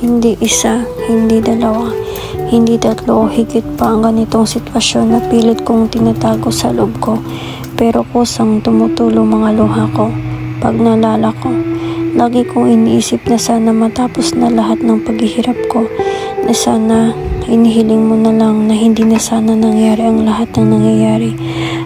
Hindi isa, hindi dalawa, hindi tatlo, higit pa ang ganitong sitwasyon na pilit kong tinatago sa loob ko. Pero kusang tumutulong mga luha ko pag nalala ko. Lagi kong iniisip na sana matapos na lahat ng paghihirap ko, na sana inihiling mo na lang na hindi na sana nangyari ang lahat ng nangyayari,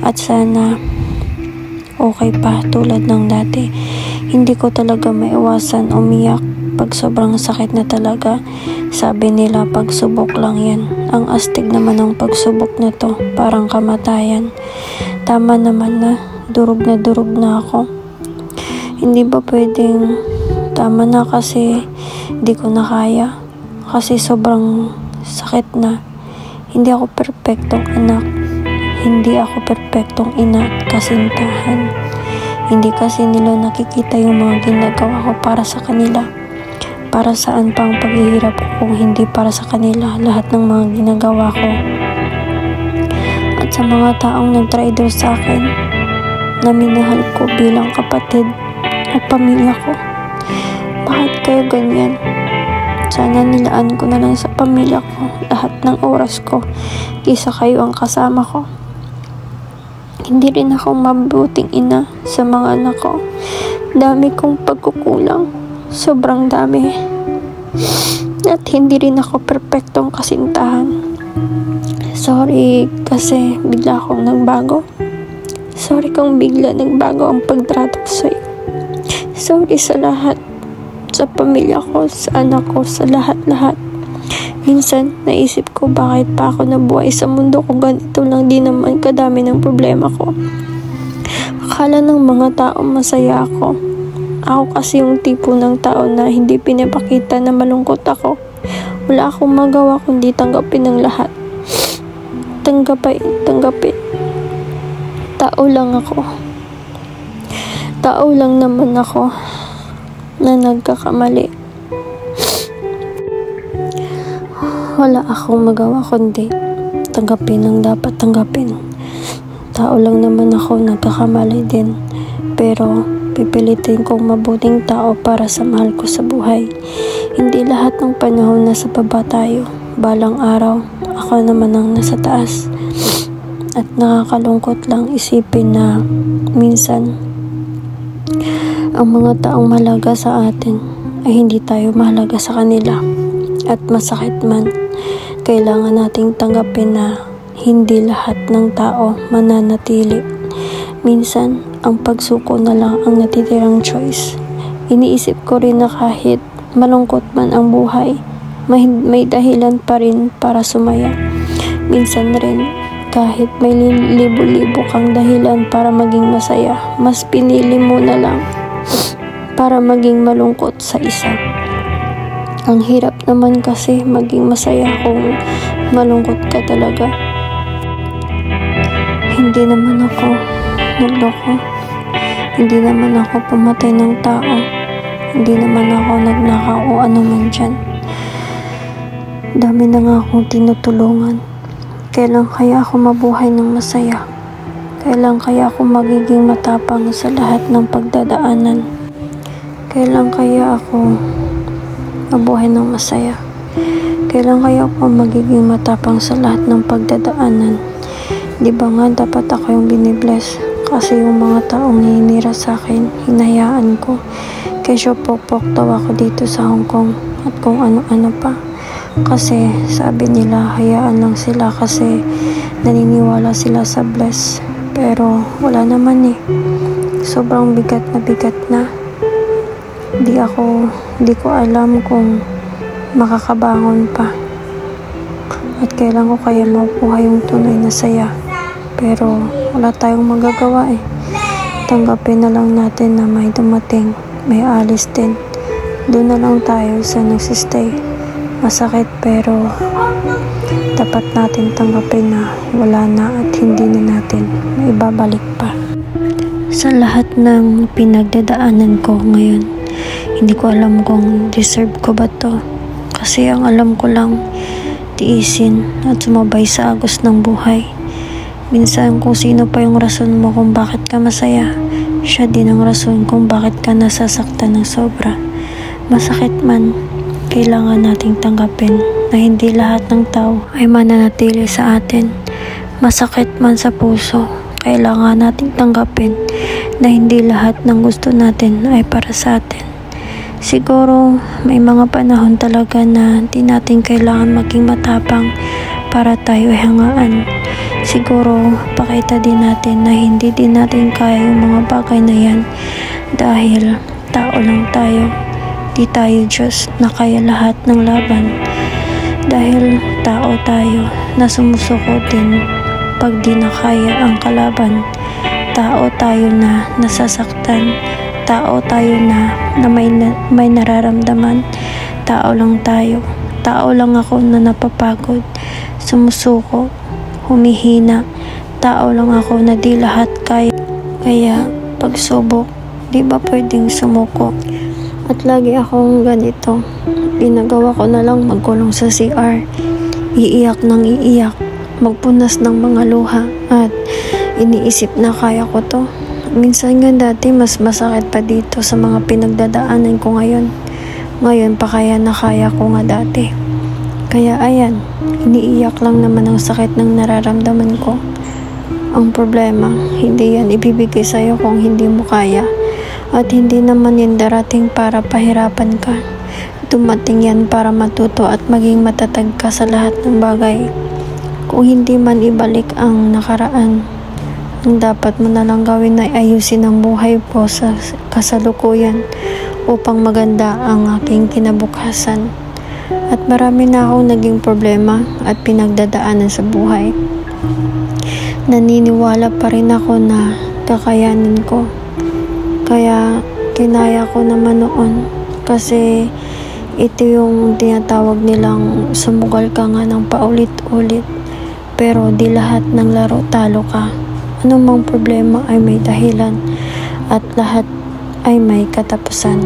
at sana okay pa tulad ng dati. Hindi ko talaga maiwasan umiyak pag sobrang sakit na talaga. Sabi nila pagsubok lang yan. Ang astig naman ng pagsubok na to, parang kamatayan. Tama naman na durog na ako. Hindi ba pwedeng tama na, kasi di ko na kaya, kasi sobrang sakit na. Hindi ako perpektong anak, hindi ako perpektong ina at kasintahan. Hindi kasi nila nakikita yung mga ginagawa ko para sa kanila. Para saan pang paghihirap ko kung hindi para sa kanila lahat ng mga ginagawa ko? At sa mga taong nag-traitor sa akin, na minahal ko bilang kapatid at pamilya ko, bakit kayo ganyan? Sana nilaan ko na lang sa pamilya ko lahat ng oras ko, kaysa kayo ang kasama ko. Hindi rin ako mabuting ina sa mga anak ko. Dami kong pagkukulang, sobrang dami. At hindi rin ako perpektong kasintahan. Sorry kasi bigla akong nagbago. Sorry kung bigla nagbago ang pagtrato ko sa'yo. Sorry sa lahat. Sa pamilya ko, sa anak ko, sa lahat-lahat. Minsan, naisip ko bakit pa ako nabuhay sa mundo kung ganito lang din naman kadami ng problema ko. Akala ng mga tao masaya ako. Ako kasi yung tipo ng tao na hindi pinapakita na malungkot ako. Wala akong magawa kundi tanggapin ang lahat. Tanggapin. Tao lang ako. Tao lang naman ako na nagkakamali. Wala akong magawa kundi tanggapin ang dapat tanggapin. Tao lang naman ako, nagkakamali din. Pero pipilitin kong mabuting tao para sa mahal ko sa buhay. Hindi lahat ng panahon nasa baba tayo. Balang araw, ako naman ang nasa taas. At nakakalungkot lang isipin na minsan ang mga taong mahalaga sa atin ay hindi tayo mahalaga sa kanila. At masakit man, kailangan nating tanggapin na hindi lahat ng tao mananatili. Minsan, ang pagsuko na lang ang natitirang choice. Iniisip ko rin na kahit malungkot man ang buhay, may dahilan pa rin para sumaya. Minsan rin, kahit may libo-libo kang dahilan para maging masaya, mas pinili mo na lang para maging malungkot sa isa. Ang hirap naman kasi maging masaya kung malungkot ka talaga. Hindi naman ako nagloko. Hindi naman ako pumatay ng tao. Hindi naman ako nagnakaw o ano man dyan. Dami na nga akong tinutulungan. Kailan kaya ako mabuhay ng masaya? Kailan kaya ako magiging matapang sa lahat ng pagdadaanan? Kailan kaya ako mabuhay ng masaya? Kailan kaya ako magiging matapang sa lahat ng pagdadaanan? Di ba nga dapat ako yung binibless? Kasi yung mga taong hininira sa akin, hinayaan ko. Kesyo pokpok daw ako dito sa Hong Kong at kung ano-ano pa. Kasi sabi nila hayaan lang sila kasi naniniwala sila sa bless. Pero wala naman eh. Sobrang bigat na. Di ko alam kung makakabangon pa. At kailan ko kaya mabuhay yung tunay na saya. Pero wala tayong magagawa eh. Tanggapin na lang natin na may dumating, may alis din. Doon na lang tayo sa nagsistay. Masakit pero dapat natin tanggapin na wala na at hindi na natin maibabalik pa. Sa lahat ng pinagdadaanan ko ngayon, hindi ko alam kung deserve ko ba to. Kasi ang alam ko lang, tiisin at sumabay sa agos ng buhay. Minsan kung sino pa yung rason mo kung bakit ka masaya, siya din ang rason kung bakit ka nasasaktan ng sobra. Masakit man, kailangan nating tanggapin na hindi lahat ng tao ay mananatili sa atin. Masakit man sa puso, kailangan nating tanggapin na hindi lahat ng gusto natin ay para sa atin. Siguro may mga panahon talaga na di natin kailangan maging matapang para tayo ay hangaan. Siguro pakita din natin na hindi din natin kaya yung mga bagay na yan dahil tao lang tayo. Di tayo Diyos na kaya lahat ng laban. Dahil tao tayo na sumusuko din pag di na kaya ang kalaban. Tao tayo na nasasaktan. Tao tayo na may nararamdaman. Tao lang tayo. Tao lang ako na napapagod, sumusuko, humihina. Tao lang ako na di lahat kaya. Kaya pagsubok, di ba pwedeng sumuko? At lagi akong ganito. Ginagawa ko na lang magkulong sa CR. Iiyak ng iiyak. Magpunas ng mga luha. At iniisip na kaya ko to. Minsan nga dati mas masakit pa dito sa mga pinagdadaanan ko ngayon. Ngayon pa kaya na kaya ko nga dati. Kaya ayan, iniiyak lang naman ang sakit ng nararamdaman ko. Ang problema, hindi yan ibibigay sa'yo kung hindi mo kaya. At hindi naman yan darating para pahirapan ka. Dumating yan para matuto at maging matatag ka sa lahat ng bagay. Kung hindi man ibalik ang nakaraan, ang dapat mo na lang gawin ay ayusin ang buhay po sa kasalukuyan upang maganda ang aking kinabukasan. At marami na akong naging problema at pinagdadaanan sa buhay. Naniniwala pa rin ako na kakayanin ko. Kaya kinaya ko naman noon kasi ito yung tinatawag nilang sumugal ka nga ng paulit-ulit pero di lahat ng laro talo ka. Anumang problema ay may dahilan at lahat ay may katapusan.